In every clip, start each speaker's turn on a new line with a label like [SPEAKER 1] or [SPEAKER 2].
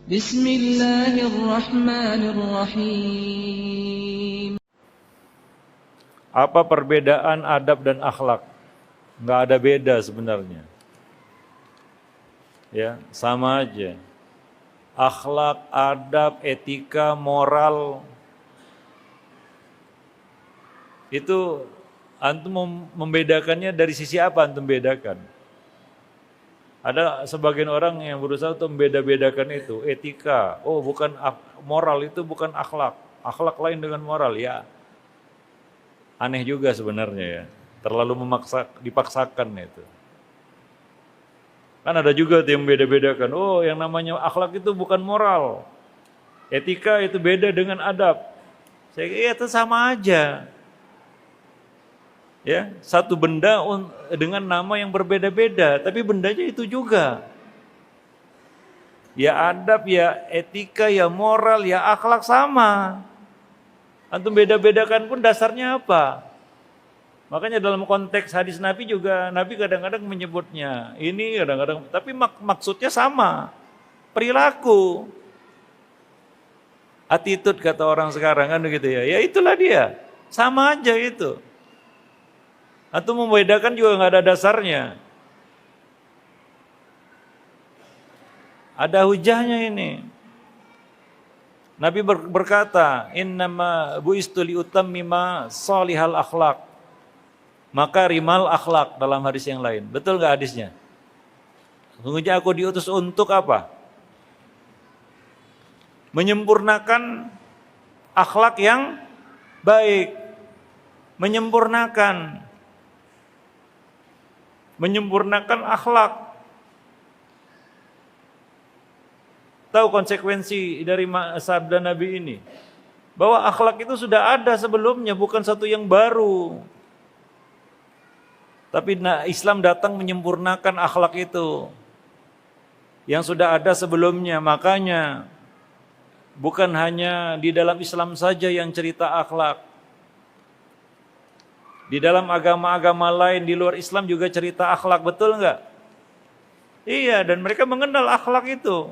[SPEAKER 1] Bismillahirrahmanirrahim.
[SPEAKER 2] Apa perbedaan adab dan akhlak? Nggak ada beda sebenarnya. Ya, sama aja. Akhlak, adab, etika, moral itu antum membedakannya dari sisi apa antum bedakan? Ada sebagian orang yang berusaha untuk membeda-bedakan itu, etika. Oh, bukan moral itu bukan akhlak. Akhlak lain dengan moral, ya. Aneh juga sebenarnya ya. Terlalu dipaksakan itu. Kan ada juga yang beda-bedakan. Oh, yang namanya akhlak itu bukan moral. Etika itu beda dengan adab. Saya kira itu sama aja. Ya, satu benda dengan nama yang berbeda-beda, tapi bendanya itu juga. Ya adab, ya etika, ya moral, ya akhlak sama. Antum beda-bedakan pun dasarnya apa? Makanya dalam konteks hadis Nabi juga, Nabi kadang-kadang menyebutnya ini, kadang-kadang, tapi maksudnya sama. Perilaku. Attitude kata orang sekarang kan begitu ya. Ya itulah dia. Sama aja itu. Atau membedakan juga nggak ada dasarnya. Ada hujahnya ini. Nabi berkata, "Innama bu'istu liutammima shalihal akhlak." Maka rimal akhlak dalam hadis yang lain. Betul nggak hadisnya? Sungguhnya aku diutus untuk apa? Menyempurnakan akhlak yang baik. Menyempurnakan akhlak. Tahu konsekuensi dari sabda Nabi ini? Bahwa akhlak itu sudah ada sebelumnya, bukan satu yang baru. Tapi Islam datang menyempurnakan akhlak itu. Yang sudah ada sebelumnya, makanya bukan hanya di dalam Islam saja yang cerita akhlak. Di dalam agama-agama lain di luar Islam juga cerita akhlak, betul enggak? Iya, dan mereka mengenal akhlak itu.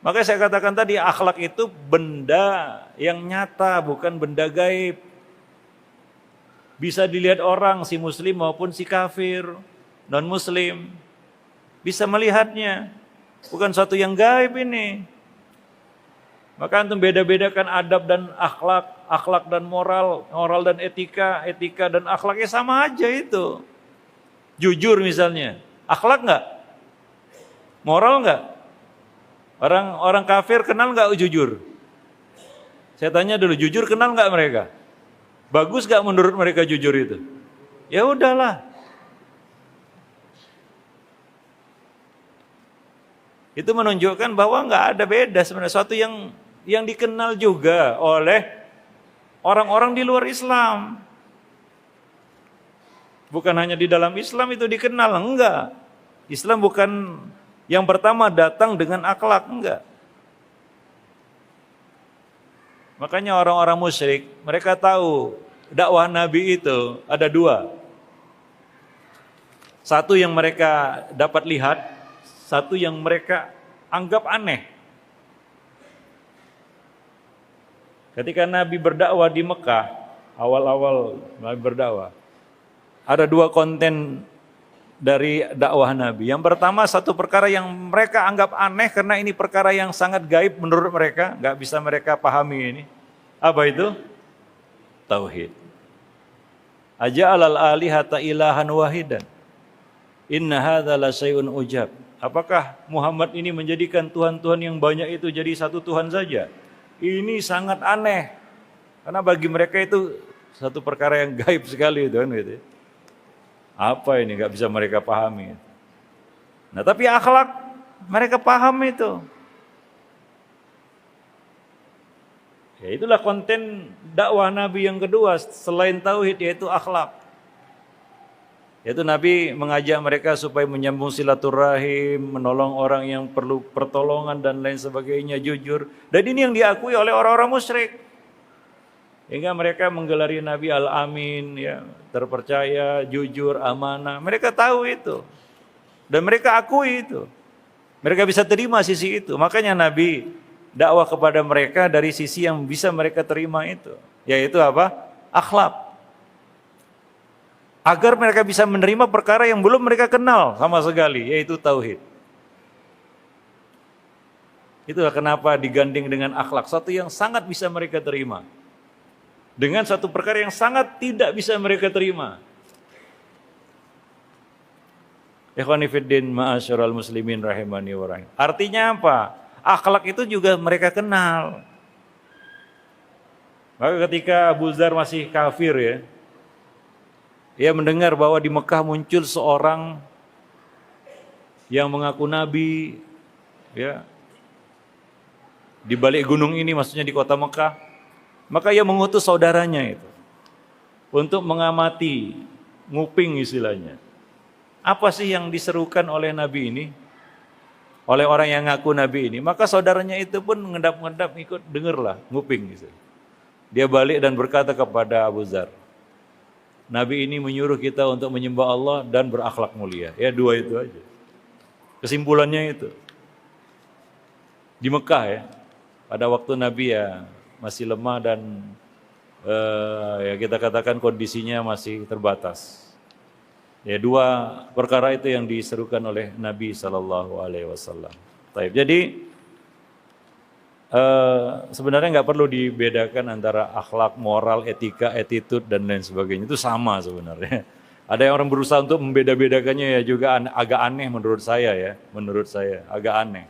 [SPEAKER 2] Makanya saya katakan tadi, akhlak itu benda yang nyata, bukan benda gaib. Bisa dilihat orang, si muslim maupun si kafir, non-muslim. Bisa melihatnya. Bukan suatu yang gaib ini. Maka antum beda-bedakan adab dan akhlak, akhlak dan moral, moral dan etika, etika dan akhlaknya sama aja itu. Jujur misalnya, akhlak enggak? Moral enggak? Orang kafir kenal enggak jujur? Saya tanya dulu, jujur kenal enggak mereka? Bagus enggak menurut mereka jujur itu? Ya udahlah. Itu menunjukkan bahwa enggak ada beda sebenarnya, suatu yang dikenal juga oleh orang-orang di luar Islam. Bukan hanya di dalam Islam itu dikenal, enggak. Islam bukan yang pertama datang dengan akhlak, enggak. Makanya orang-orang musyrik, mereka tahu dakwah Nabi itu ada dua. Satu yang mereka dapat lihat, satu yang mereka anggap aneh. Ketika Nabi berdakwah di Mekah, awal-awal Nabi berdakwah, ada dua konten dari dakwah Nabi. Yang pertama, satu perkara yang mereka anggap aneh karena ini perkara yang sangat gaib menurut mereka, nggak bisa mereka pahami ini. Apa itu? Tauhid. Aja'alal alihata ilahan wahidan. Inna hadza la syai'un ujab. Apakah Muhammad ini menjadikan Tuhan-Tuhan yang banyak itu jadi satu Tuhan saja? Ini sangat aneh. Karena bagi mereka itu satu perkara yang gaib sekali itu kan gitu. Apa ini nggak bisa mereka pahami. Nah, tapi akhlak mereka paham itu. Ya itulah konten dakwah Nabi yang kedua selain tauhid, yaitu akhlak. Yaitu Nabi mengajak mereka supaya menyambung silaturahim, menolong orang yang perlu pertolongan dan lain sebagainya, jujur. Dan ini yang diakui oleh orang-orang musyrik. Hingga mereka menggelari Nabi Al-Amin, ya, terpercaya, jujur, amanah. Mereka tahu itu. Dan mereka akui itu. Mereka bisa terima sisi itu. Makanya Nabi dakwah kepada mereka dari sisi yang bisa mereka terima itu. Yaitu apa? Akhlak. Agar mereka bisa menerima perkara yang belum mereka kenal sama sekali, yaitu tauhid. Itulah kenapa digandeng dengan akhlak. Satu yang sangat bisa mereka terima. Dengan satu perkara yang sangat tidak bisa mereka terima. Ikhwani fiddin ma'asyiral muslimin rahimani wa rahim. Artinya apa? Akhlak itu juga mereka kenal. Maka ketika Abu Dzar masih kafir ya, ia mendengar bahwa di Mekah muncul seorang yang mengaku nabi ya. Di balik gunung ini, maksudnya di kota Mekah, maka ia mengutus saudaranya itu untuk mengamati, nguping istilahnya. Apa sih yang diserukan oleh Nabi ini? Oleh orang yang ngaku Nabi ini. Maka saudaranya itu pun ngedap-ngedap ikut dengerlah, nguping gitu. Dia balik dan berkata kepada Abu Dzar, Nabi ini menyuruh kita untuk menyembah Allah dan berakhlak mulia. Ya, dua itu aja. Kesimpulannya itu. Di Mekah ya, pada waktu Nabi ya masih lemah dan ya kita katakan kondisinya masih terbatas. Ya, dua perkara itu yang diserukan oleh Nabi SAW. Jadi sebenarnya nggak perlu dibedakan antara akhlak, moral, etika, attitude dan lain sebagainya. Itu sama sebenarnya. Ada yang orang berusaha untuk membeda-bedakannya ya juga agak aneh menurut saya ya. Menurut saya agak aneh.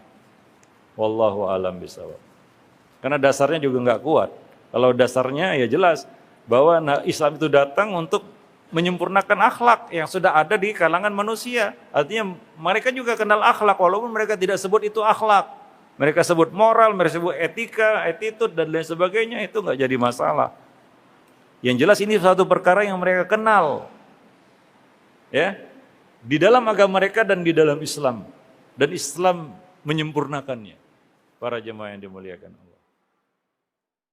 [SPEAKER 2] Wallahu a'lam bishawab. Karena dasarnya juga nggak kuat. Kalau dasarnya ya jelas bahwa Islam itu datang untuk menyempurnakan akhlak yang sudah ada di kalangan manusia. Artinya mereka juga kenal akhlak walaupun mereka tidak sebut itu akhlak. Mereka sebut moral, mereka sebut etika, attitude dan lain sebagainya, itu nggak jadi masalah. Yang jelas ini satu perkara yang mereka kenal. Ya. Di dalam agama mereka dan di dalam Islam. Dan Islam menyempurnakannya. Para jemaah yang dimuliakan Allah.